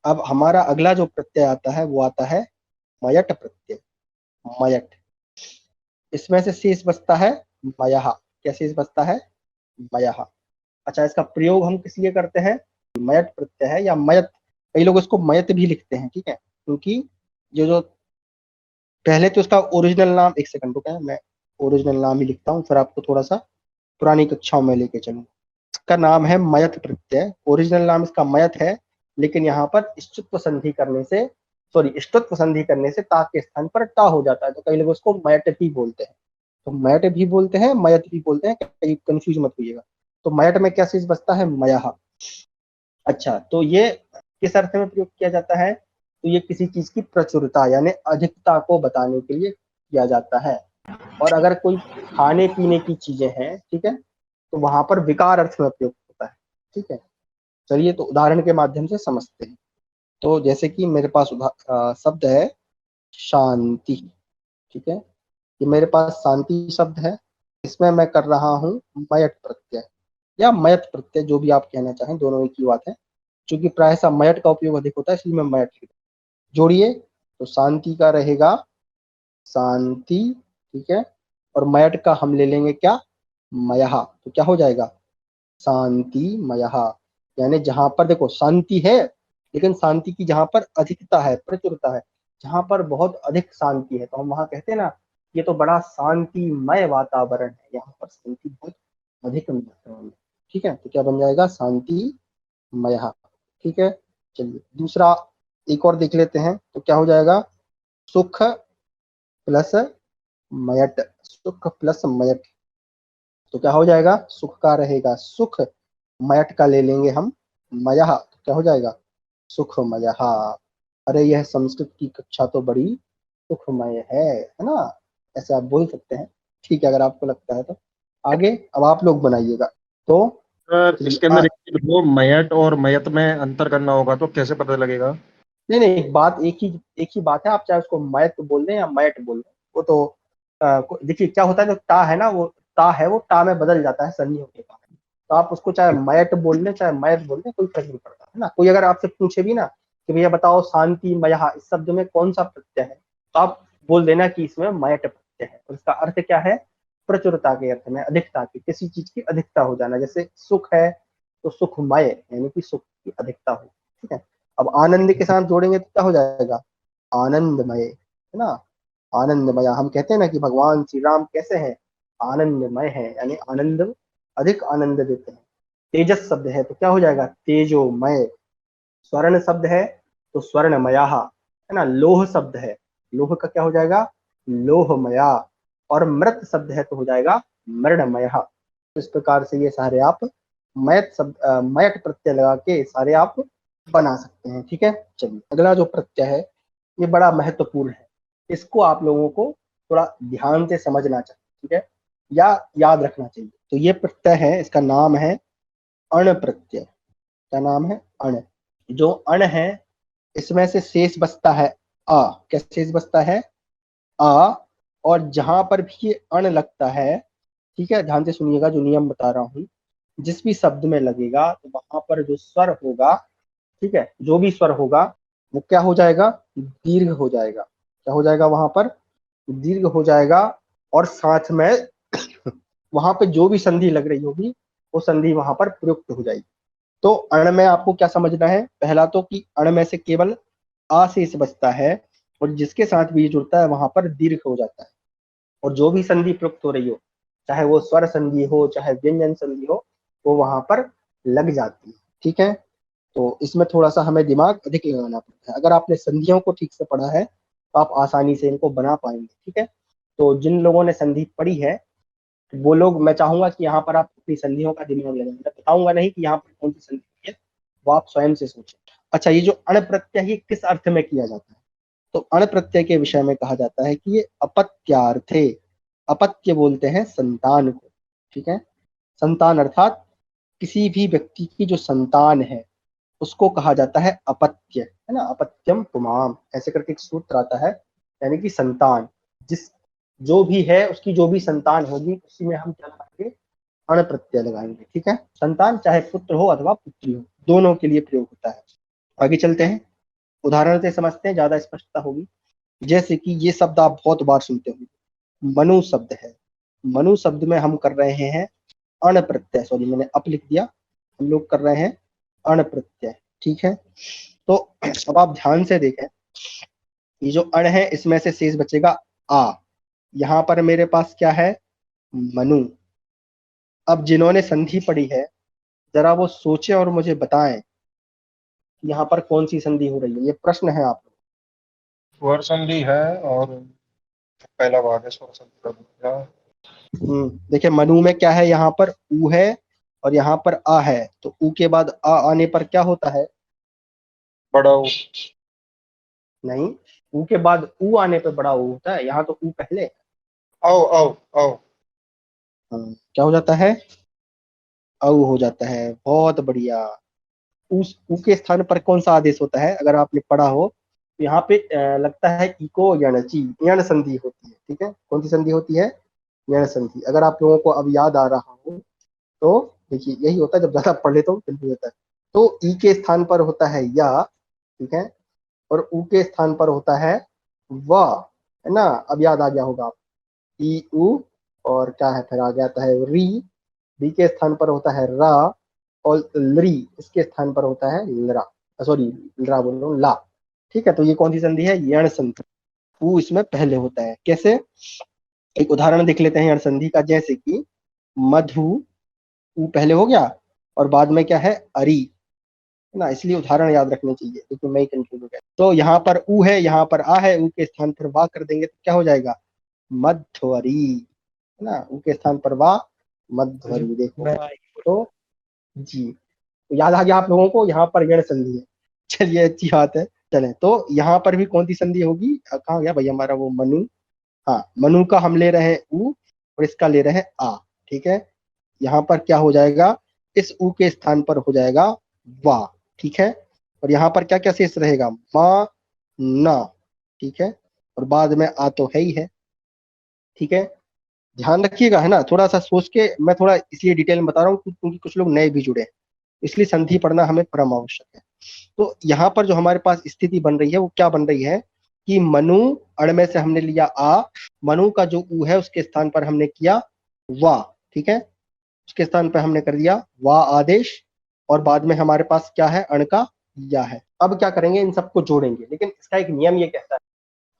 अब हमारा अगला जो प्रत्यय आता है वो आता है मयट प्रत्यय। मयट, इसमें से शेष बचता है मयः। क्या शेष बचता है, मयः। अच्छा, इसका प्रयोग हम किस लिए करते हैं, मयट प्रत्यय है या मयत, कई लोग इसको मयत भी लिखते हैं, ठीक है, क्योंकि जो पहले तो इसका ओरिजिनल नाम, एक सेकंड रुका, मैं ओरिजिनल नाम ही लिखता हूँ, फिर आपको थोड़ा सा पुरानी कक्षाओं में लेके चलूंगा। इसका नाम है मयत प्रत्यय, ओरिजिनल नाम इसका मयत है, लेकिन यहाँ पर इष्टुत्व संधि करने से, सॉरी, इष्टुत्व संधि करने से ता के स्थान पर टा हो जाता है, तो कई लोग उसको मयट भी बोलते हैं। तो मयट भी बोलते हैं, मयत भी बोलते हैं, कहीं कंफ्यूज मत होइएगा। तो मयट में क्या चीज बचता है, मयः। अच्छा, तो ये किस अर्थ में प्रयोग किया जाता है, तो ये किसी चीज की प्रचुरता यानी अधिकता को बताने के लिए किया जाता है। और अगर कोई खाने पीने की चीजें हैं, ठीक है, तो वहां पर विकार अर्थ में प्रयोग होता है, ठीक है। चलिए, तो उदाहरण के माध्यम से समझते हैं। तो जैसे कि मेरे पास शब्द है शांति, ठीक है, ये मेरे पास शांति शब्द है, इसमें मैं कर रहा हूँ मयट प्रत्यय या मयत प्रत्यय, जो भी आप कहना चाहें, दोनों एक ही बात है। क्योंकि प्रायः मयट का उपयोग अधिक होता है, इसलिए मैं मयट लिख, जोड़िए, तो शांति का रहेगा शांति, ठीक है, और मयट का हम ले लेंगे क्या, मयः, तो क्या हो जाएगा, शांति मयः। यानी जहां पर देखो शांति है, लेकिन शांति की जहां पर अधिकता है, प्रचुरता है, जहां पर बहुत अधिक शांति है, तो हम वहां कहते हैं ना, ये तो बड़ा शांतिमय वातावरण है, यहाँ पर शांति बहुत अधिक मात्रा में, ठीक है। तो क्या बन जाएगा, शांति मयः, ठीक है। चलिए दूसरा एक और देख लेते हैं, तो क्या हो जाएगा, सुख प्लस मयट, सुख प्लस मयट, तो क्या हो जाएगा, सुख का रहेगा सुख, मयट का ले लेंगे हम मयः, तो क्या हो जाएगा, सुखमयः। अरे यह संस्कृत की कक्षा तो बड़ी सुखमय है ना, ऐसे आप बोल सकते हैं, ठीक है, अगर आपको लगता है तो। आगे अब आप लोग बनाइएगा। तो सर चलिए, इसके अंदर एक चीज वो मयट और मयत में अंतर करना होगा, तो कैसे पता लगेगा। नहीं नहीं, एक बात, एक ही बात है, आप चाहे उसको मयत बोल दें या मयट बोल दें, वो तो देखिए क्या होता है, जो टा है ना, वो टा है, वो टा में बदल जाता है संधि होने का, तो आप उसको चाहे मयट बोल लें चाहे मयत बोल लें, कोई फर्क नहीं पड़ता है ना। कोई अगर आपसे पूछे भी ना कि भैया बताओ शांति मयः इस शब्द में कौन सा प्रत्यय है, तो आप बोल देना कि इसमें मयट प्रत्यय है, और इसका अर्थ क्या है, प्रचुरता के अर्थ में, अधिकता की, किसी चीज की अधिकता हो जाना, जैसे सुख है तो सुखमय, यानी कि सुख की अधिकता हो, ठीक है। अब आनंद के साथ जोड़ेंगे तो क्या हो जाएगा, आनंदमय, है ना, आनंदमय। हम कहते हैं ना कि भगवान श्री राम कैसे हैं, आनंदमय है, यानी आनंद, अधिक आनंद देते हैं। तेजस शब्द है तो क्या हो जाएगा, तेजोमय। स्वर्ण शब्द है तो स्वर्णमया, है ना। लोह शब्द है, लोह का क्या हो जाएगा, लोहमया। और मृत शब्द है तो हो जाएगा मृणमय। इस प्रकार से ये सारे आप मयट शब्द, मयट प्रत्यय लगा के सारे आप बना सकते हैं, ठीक है। चलिए अगला जो प्रत्यय है ये बड़ा महत्वपूर्ण है, इसको आप लोगों को थोड़ा ध्यान से समझना चाहिए, ठीक है, या याद रखना चाहिए। तो ये प्रत्यय है, इसका नाम है अण प्रत्यय। क्या नाम है, अण। जो अण है इसमें से शेष बचता है अ। क्या शेष बचता है, अ। और जहां पर भी ये अण लगता है, ठीक है, ध्यान से सुनिएगा, जो नियम बता रहा हूं, जिस भी शब्द में लगेगा तो वहां पर जो स्वर होगा, ठीक है, जो भी स्वर होगा वो क्या हो जाएगा, दीर्घ हो जाएगा। क्या हो जाएगा वहां पर, दीर्घ हो जाएगा और साथ में वहां पे जो भी संधि लग रही होगी वो संधि वहां पर प्रयुक्त हो जाएगी। तो अण में आपको क्या समझना है, पहला तो कि अण में से केवल आ शेष बचता है और जिसके साथ भी जुड़ता है वहां पर दीर्घ हो जाता है, और जो भी संधि प्रयुक्त हो रही हो, चाहे वो स्वर संधि हो चाहे व्यंजन संधि हो, वो वहां पर लग जाती है। ठीक है, तो इसमें थोड़ा सा हमें दिमाग अधिक लगाना पड़ता है। अगर आपने संधियों को ठीक से पढ़ा है तो आप आसानी से इनको बना पाएंगे। ठीक है, तो जिन लोगों ने संधि पढ़ी है वो लोग, मैं चाहूंगा कि यहाँ पर आप अपनी संधियों का दिमाग लगाएं। मैं बताऊंगा नहीं कि यहाँ पर कौन सी संधि है, वो आप स्वयं से सोचें। अच्छा, ये जो अण प्रत्यय ये किस अर्थ में किया जाता है, तो अण प्रत्यय के विषय में कहा जाता है कि ये अपत्यार्थे, अपत्य बोलते हैं संतान को। ठीक है, संतान अर्थात किसी भी व्यक्ति की जो संतान है उसको कहा जाता है अपत्य, है ना। अपत्यम पुमाम ऐसे करके एक सूत्र आता है, यानी कि संतान, जिस जो भी है उसकी जो भी संतान होगी उसी में हम क्या लगाएंगे, अण प्रत्यय लगाएंगे। ठीक है, संतान चाहे पुत्र हो अथवा पुत्री हो, दोनों के लिए प्रयोग होता है। आगे चलते हैं, उदाहरण से समझते हैं, ज्यादा स्पष्टता होगी। जैसे कि ये शब्द आप बहुत बार सुनते होंगे, मनु शब्द है। मनु शब्द में हम कर रहे हैं अण प्रत्यय, सॉरी मैंने अप लिख दिया, हम लोग कर रहे हैं अण प्रत्यय। ठीक है, तो अब आप ध्यान से देखें, ये जो अण है इसमें से शेष बचेगा आ। यहाँ पर मेरे पास क्या है, मनु। अब जिन्होंने संधि पढ़ी है जरा वो सोचे और मुझे बताएं कि यहाँ पर कौन सी संधि हो रही है, ये प्रश्न है आप लोग। स्वर संधि है और पहला भाग है स्वर संधि का दूसरा। देखिए मनु में क्या है, यहाँ पर ऊ है और यहाँ पर आ है, तो ऊ के बाद आ आने पर क्या होता है, बड़ा ऊ। नहीं, ऊ के बाद ऊ आने पर बड़ा ऊ होता है, यहाँ तो ऊ पहले है। औ औ औ क्या हो जाता है, औ हो जाता है, बहुत बढ़िया। उस ऊ के स्थान पर कौन सा आदेश होता है, अगर आपने पढ़ा हो तो यहाँ पे लगता है इको यणची, यण संधि होती है। ठीक है, कौन सी संधि होती है, यण संधि। अगर आप लोगों को अब याद आ रहा हो तो देखिए यही होता है, जब ज्यादा पढ़ लेता हूँ जल्दी होता है। तो ई के स्थान पर होता है या, ठीक है, और ऊ के स्थान पर होता है व, है ना। अब याद आ गया होगा आप, ई ऊ और क्या है फिर आगे आता है री, री के स्थान पर होता है रा, और लरी इसके स्थान पर होता है लरा, सॉरी लरा बोल रहा हूँ, ला। ठीक है, तो ये कौन सी संधि है, यण संधि। ऊ इसमें पहले होता है। कैसे, एक उदाहरण देख लेते हैं यण संधि का, जैसे कि मधु, ऊ पहले हो गया और बाद में क्या है अरी, है ना, इसलिए उदाहरण याद रखने चाहिए क्योंकि मैं ही कंफ्यूज हो गया। तो यहाँ पर ऊ है, यहाँ पर आ है, ऊ के स्थान पर वाह कर देंगे तो क्या हो जाएगा, मध्वरी, है ना, ऊ के स्थान पर वाह, मध्वरी। देखो तो जी, तो याद आ गया आप लोगों को, यहाँ पर यण संधि है। चलिए अच्छी बात है। चले, तो यहाँ पर भी कौन सी संधि होगी, कहाँ गया भाई हमारा वो मनु, हाँ मनु का हम ले रहे हैं ऊ और इसका ले रहे हैं आ। ठीक है, यहाँ पर क्या हो जाएगा, इस ऊ के स्थान पर हो जाएगा वा। ठीक है, और यहाँ पर क्या क्या शेष रहेगा, मा ना। ठीक है, और बाद में आ तो है ही है। ठीक है, ध्यान रखिएगा, है ना, थोड़ा सा सोच के, मैं थोड़ा इसलिए डिटेल में बता रहा हूँ क्योंकि कुछ लोग नए भी जुड़े हैं, इसलिए संधि पढ़ना हमें परम आवश्यक है। तो यहाँ पर जो हमारे पास स्थिति बन रही है वो क्या बन रही है कि मनु, अण में से हमने लिया आ, मनु का जो ऊ है उसके स्थान पर हमने किया वा। ठीक है, उसके स्थान पर हमने कर दिया वा आदेश, और बाद में हमारे पास क्या है, अण का या है। अब क्या करेंगे, इन सबको जोड़ेंगे, लेकिन इसका एक नियम ये कहता है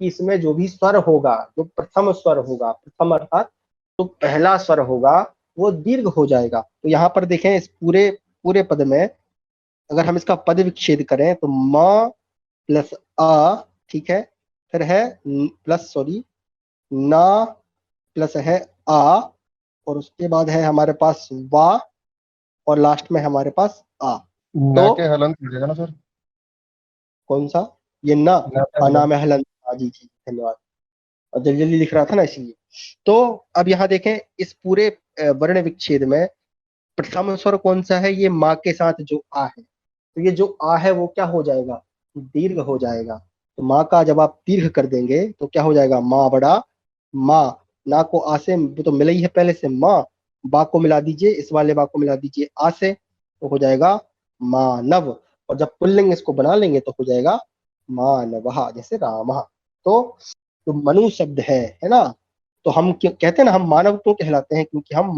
कि इसमें जो भी स्वर होगा, जो प्रथम स्वर होगा, प्रथम अर्थात तो पहला स्वर होगा वो दीर्घ हो जाएगा। तो यहाँ पर देखें, इस पूरे पूरे पद में अगर हम इसका पद विच्छेद करें तो म प्लस आ, ठीक है, फिर है प्लस सॉरी ना, प्लस है आ, और उसके बाद है हमारे पास वा, और लास्ट में हमारे पास आ। ना तो के हलंत मिलेगा ना सर। कौन सा, ये ना, ना के हाँ नाम हलंत। है हलन, हाँ जी जी धन्यवाद, और जल्दी जल्दी लिख रहा था ना इसलिए। तो अब यहाँ देखें, इस पूरे वर्ण विच्छेद में प्रथम स्वर कौन सा है, ये माँ के साथ जो आ है, तो ये जो आ है वो क्या हो जाएगा, दीर्घ हो जाएगा। तो माँ का जब आप दीर्घ कर देंगे तो क्या हो जाएगा, माँ बड़ा माँ, ना को आ से, वो तो मिला ही है पहले से माँ, बा को मिला दीजिए, इस वाले बा को मिला दीजिए आ से, तो हो जाएगा मानव, और जब पुल्लिंग इसको बना लेंगे तो हो जाएगा मानवः, जैसे रामः। तो जो मनु शब्द है ना, तो हम क्यों कहते हैं ना, हम मानव क्यों कहलाते हैं, क्योंकि हम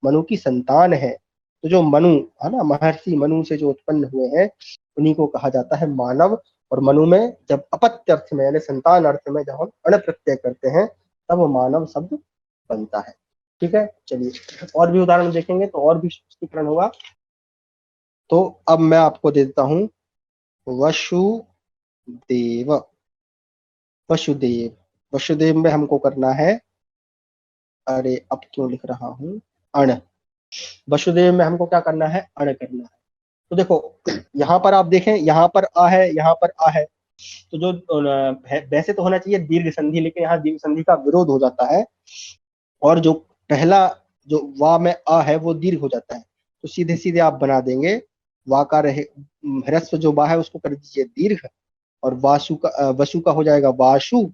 मनु की संतान है। तो जो मनु है ना, महर्षि मनु से जो उत्पन्न हुए हैं, उन्हीं को कहा जाता है मानव। और मनु में जब अपत्य अर्थ में यानी संतान अर्थ में जब हम अण प्रत्यय करते हैं, तब मानव शब्द बनता है। ठीक है, चलिए और भी उदाहरण देखेंगे तो और भी स्पष्टीकरण होगा। तो अब मैं आपको देता हूं वसुदेव। वसुदेव, वसुदेव में हमको करना है, अरे अब क्यों लिख रहा हूं, अण। वसुदेव में हमको क्या करना है, अण करना है। तो देखो यहाँ पर आप देखें, यहाँ पर आ है, यहाँ पर आ है, तो जो वैसे तो होना चाहिए दीर्घ संधि, लेकिन यहाँ दीर्घ संधि का विरोध हो जाता है, और जो पहला जो वा में आ है वो दीर्घ हो जाता है। तो सीधे सीधे आप बना देंगे, वा का रहे ह्रस्व जो वा है उसको कर दीजिए दीर्घ, और वसु का हो जाएगा वासु,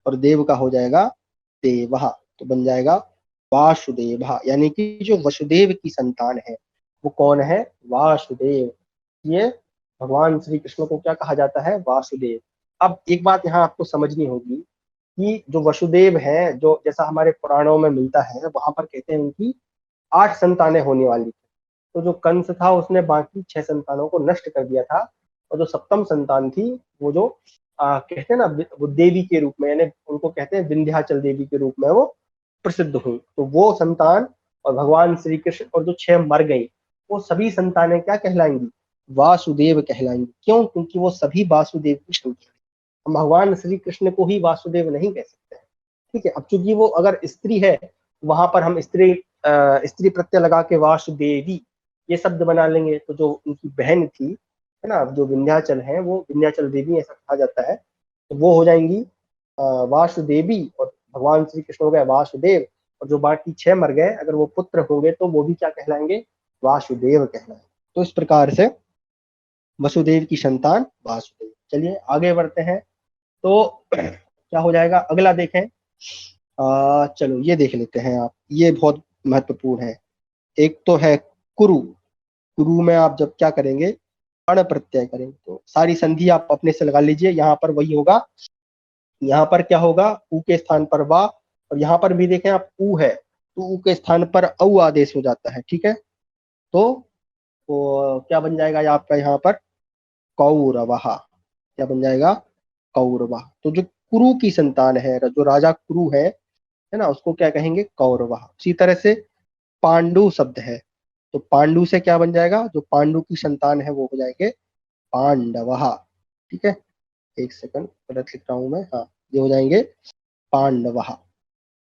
और देव का हो जाएगा देवहा। तो बन जाएगा वासुदेव, यानी कि जो वसुदेव की संतान है वो कौन है, वासुदेव। ये भगवान श्री कृष्ण को क्या कहा जाता है, वासुदेव। अब एक बात यहाँ आपको समझनी होगी कि जो वसुदेव है, जो जैसा हमारे पुराणों में मिलता है, वहां पर कहते हैं उनकी 8 संतानें होने वाली थी। तो जो कंस था उसने बाकी 6 संतानों को नष्ट कर दिया था, और जो सप्तम संतान थी वो जो कहते हैं ना वो देवी के रूप में, यानी उनको कहते हैं विंध्याचल देवी के रूप में वो प्रसिद्ध हुई। तो वो संतान और भगवान श्री कृष्ण और जो 6 मर गई, वो सभी संतानें क्या कहलाएंगी, वासुदेव कहलाएंगी। क्यों, क्योंकि वो सभी वासुदेव की संतान। हम भगवान श्री कृष्ण को ही वासुदेव नहीं कह सकते हैं। ठीक है, अब चूंकि वो अगर स्त्री है, वहां पर हम स्त्री प्रत्यय लगा के वासुदेवी ये शब्द बना लेंगे। तो जो उनकी बहन थी है ना, जो विंध्याचल है, वो विंध्याचल देवी ऐसा कहा जाता है, तो वो हो जाएंगी वासुदेवी, और भगवान श्री कृष्ण हो गए वासुदेव, और जो बाकी 6 मर गए अगर वो पुत्र होंगे तो वो भी क्या कहलाएंगे, वासुदेव कहलाएंगे। तो इस प्रकार से वसुदेव की संतान वासुदेव। चलिए आगे बढ़ते हैं, तो क्या हो जाएगा अगला देखें। चलो ये देख लेते हैं आप, ये बहुत महत्वपूर्ण है। एक तो है कुरु। कुरु में आप जब क्या करेंगे, अण प्रत्यय करेंगे, तो सारी संधि आप अपने से लगा लीजिए। यहाँ पर वही होगा, यहाँ पर क्या होगा, उ के स्थान पर वा, और यहाँ पर भी देखें आप उ है तो उ के स्थान पर औ आदेश हो जाता है। ठीक है, तो क्या बन जाएगा आपका यहाँ पर कौरवहा, क्या बन जाएगा, कौरवा। तो जो कुरु की संतान है, जो राजा कुरु है ना, उसको क्या कहेंगे, कौरवा। उसी तरह से पांडु शब्द है, तो पांडु से क्या बन जाएगा, जो पांडु की संतान है वो हो जाएंगे पांडवहा। ठीक है, एक सेकंड गलत लिख रहा हूं मैं, हाँ ये हो जाएंगे पांडवहा।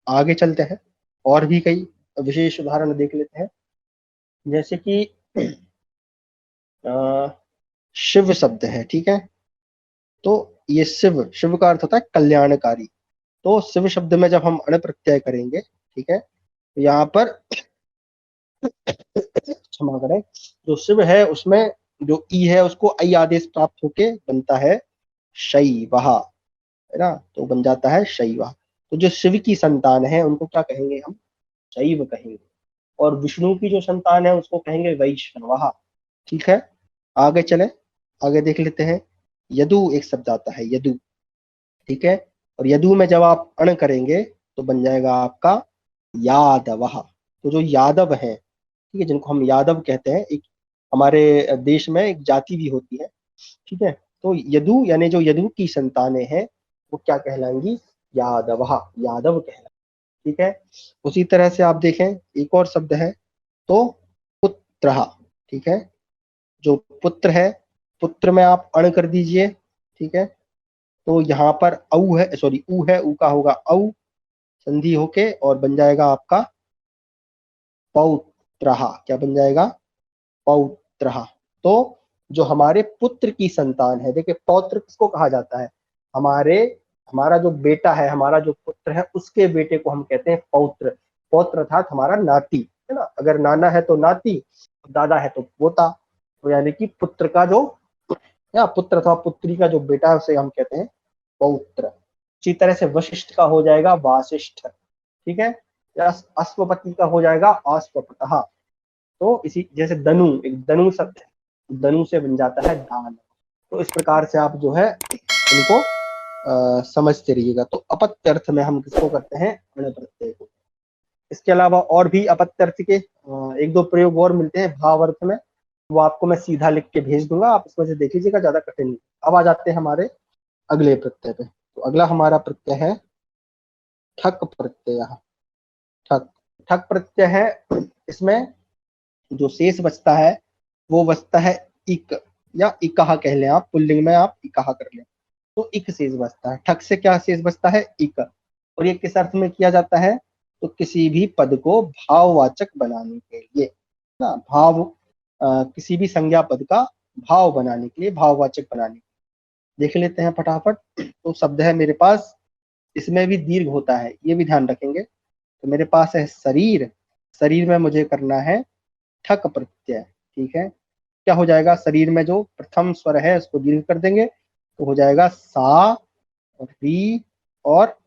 आगे चलते हैं, और भी कई विशेष उदाहरण देख लेते हैं। जैसे कि शिव शब्द है, ठीक है, तो ये शिव, शिव का अर्थ होता है कल्याणकारी। तो शिव शब्द में जब हम अण प्रत्यय करेंगे, ठीक है, तो यहाँ पर क्षमा करें, जो शिव है उसमें जो ई है उसको आई आदेश प्राप्त होके बनता है शैवहा, है ना, तो बन जाता है शैवा। तो जो शिव की संतान है उनको क्या कहेंगे, हम शैव कहेंगे। और विष्णु की जो संतान है उसको कहेंगे वैष्णवहा। ठीक है, आगे चले, आगे देख लेते हैं। यदु एक शब्द आता है, यदु। ठीक है, और यदु में जब आप अण करेंगे तो बन जाएगा आपका यादवहा। तो जो यादव है, ठीक है, जिनको हम यादव कहते हैं, एक हमारे देश में एक जाति भी होती है। ठीक है, तो यदु यानी जो यदु की संतानें हैं वो क्या कहलाएंगी, यादवहा, यादव कहलाएंगी। ठीक है, उसी तरह से आप देखें एक और शब्द है, तो पुत्रहा। ठीक है, जो पुत्र है, पुत्र में आप अण कर दीजिए। ठीक है, तो यहाँ पर औ है, सॉरी उ है, उ का होगा औ संधि होके और बन जाएगा आपका पौत्रहा। क्या बन जाएगा, पौत्रहा। तो जो हमारे पुत्र की संतान है, देखिए पौत्र किसको कहा जाता है, हमारा जो बेटा है, हमारा जो पुत्र है, उसके बेटे को हम कहते हैं पौत्र। पौत्र अर्थात हमारा नाती, है ना, अगर नाना है तो नाती, दादा है तो पोता। तो यानी कि पुत्र का जो, या पुत्र अथवा पुत्री का जो बेटा है उसे हम कहते हैं पौत्र। इसी तरह से वशिष्ठ का हो जाएगा वासिष्ठ। ठीक है, अश्वपति का हो जाएगा अश्वपतः। तो इसी जैसे धनु, एक धनु शब्द है, धनु से बन जाता है दान। तो इस प्रकार से आप जो है इनको समझते रहिएगा। तो अपत्य अर्थ में हम किसको करते हैं, अण प्रत्यय को। इसके अलावा और भी अपत्य अर्थ के एक दो प्रयोग और मिलते हैं भाव अर्थ में, वो आपको मैं सीधा लिख के भेज दूंगा, आप इसमें से देख लीजिएगा, ज्यादा कठिन नहीं। अब आ जाते हैं हमारे अगले प्रत्यय पे। तो अगला हमारा प्रत्यय है ठक प्रत्यय। ठक ठक प्रत्यय है, इसमें जो शेष बचता है वो बचता है इक या इकाहा कह लें आप, पुल्लिंग में आप इकाहा कर लें, तो इक शेष बचता है। ठक से क्या शेष बचता है, इक। और ये किस अर्थ में किया जाता है, तो किसी भी पद को भाववाचक बनाने के लिए ना, भाव किसी भी संज्ञा पद का भाव बनाने के लिए, भाववाचक बनाने के लिए। देख लेते हैं फटाफट। तो शब्द है मेरे पास, इसमें भी दीर्घ होता है, ये भी ध्यान रखेंगे। तो मेरे पास है शरीर, शरीर में मुझे करना है ठक प्रत्यय। ठीक है, क्या हो जाएगा, शरीर में जो प्रथम स्वर है उसको दीर्घ कर देंगे, तो हो जाएगा सा, री और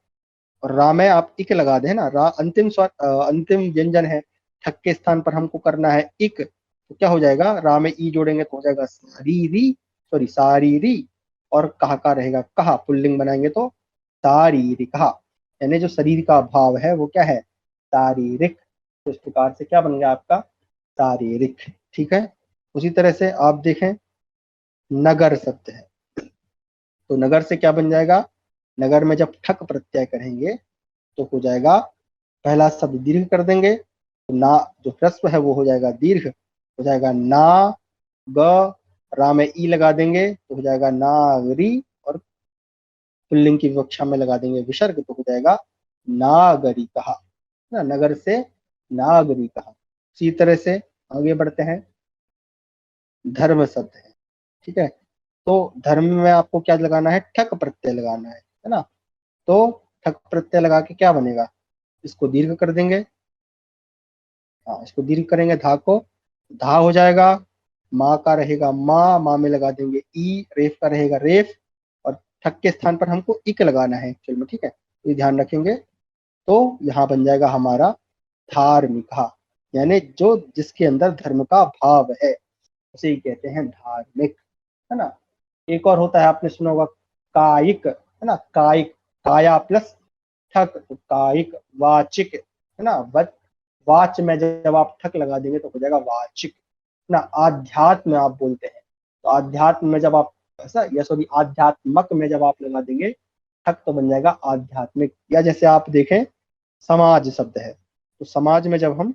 रा में आप इक लगा दें ना, रा अंतिम स्वर, अंतिम व्यंजन है, ठक के स्थान पर हमको करना है इक, तो क्या हो जाएगा, रा में ई जोड़ेंगे तो हो जाएगा सारीरी, सॉरी सारीरी, और कहा का रहेगा कहा, पुल्लिंग बनाएंगे तो शारीरिकहा, यानी जो शरीर का भाव है वो क्या है, शारीरिक। तो इस प्रकार से क्या बन गया आपका, शारीरिक। ठीक है, उसी तरह से आप देखें नगर शब्द है, तो नगर से क्या बन जाएगा, नगर में जब ठक प्रत्यय करेंगे तो हो जाएगा, पहला शब्द दीर्घ कर देंगे, तो ना जो ह्रस्व है वो हो जाएगा दीर्घ, हो जाएगा ना ग, रा में ई लगा देंगे तो हो जाएगा नागरी, और पुल्लिंग की विवक्षा में लगा देंगे विसर्ग तो हो जाएगा नागरिकहा ना, नगर से नागरिकहा। इसी तरह से आगे बढ़ते हैं, धर्म शब्द है। ठीक है, तो धर्म में आपको क्या लगाना है, ठक प्रत्यय लगाना है ना। तो ठक प्रत्यय लगा के क्या बनेगा, इसको दीर्घ कर देंगे, हाँ इसको दीर्घ करेंगे धा को, धा हो जाएगा, माँ का रहेगा माँ, माँ में लगा देंगे ई, रेफ का रहेगा रेफ, और ठक के स्थान पर हमको इक लगाना है एक्चुअल में। ठीक है, ये ध्यान रखेंगे। तो यहाँ बन जाएगा हमारा धार्मिक, यानी जो जिसके अंदर धर्म का भाव है उसे ही कहते हैं धार्मिक, है ना। एक और होता है, आपने सुना होगा कायिक, है ना, कायिक, काया प्लस ठक, तो कायिक। वाचिक है ना, वाच में जब आप ठक लगा देंगे तो हो जाएगा वाचिक ना। आध्यात्म आप बोलते हैं, तो आध्यात्म में जब आप ऐसा, या सॉरी आध्यात्मक में जब आप लगा देंगे ठक तो बन जाएगा आध्यात्मिक। या जैसे आप देखें समाज शब्द है, तो समाज में जब हम,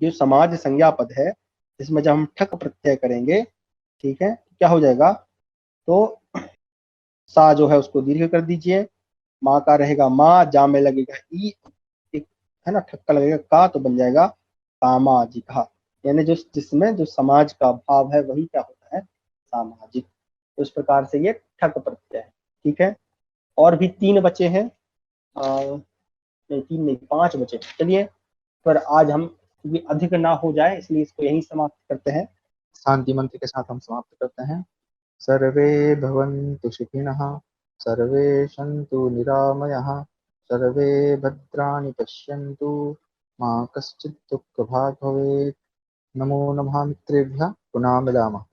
जो समाज संज्ञा पद है इसमें जब हम ठक प्रत्यय करेंगे, ठीक है, क्या हो जाएगा, तो सा जो है उसको दीर्घ कर दीजिए, माँ का रहेगा माँ, जा में लगेगा ई, है ना, ठक्का लगेगा का, तो बन जाएगा सामाजिक, यानी जो जिसमें जो समाज का भाव है वही क्या होता है, सामाजिक। तो इस प्रकार से ये ठक प्रत्यय है। ठीक है, और भी तीन बचे हैं, नहीं तीन नहीं, पांच बचे। चलिए, पर आज हम क्योंकि अधिक ना हो जाए इसलिए इसको यहीं समाप्त करते हैं। शांति मंत्र के साथ हम समाप्त करते हैं। सर्वे भवन्तु सुखिनः, सर्वे सन्तु निरामयाः, सर्वे भद्राणि पश्यन्तु, मा कश्चित् दुःखभाग् भवेत्। नमो नमः मित्रेभ्यः, पुनः मिलामः।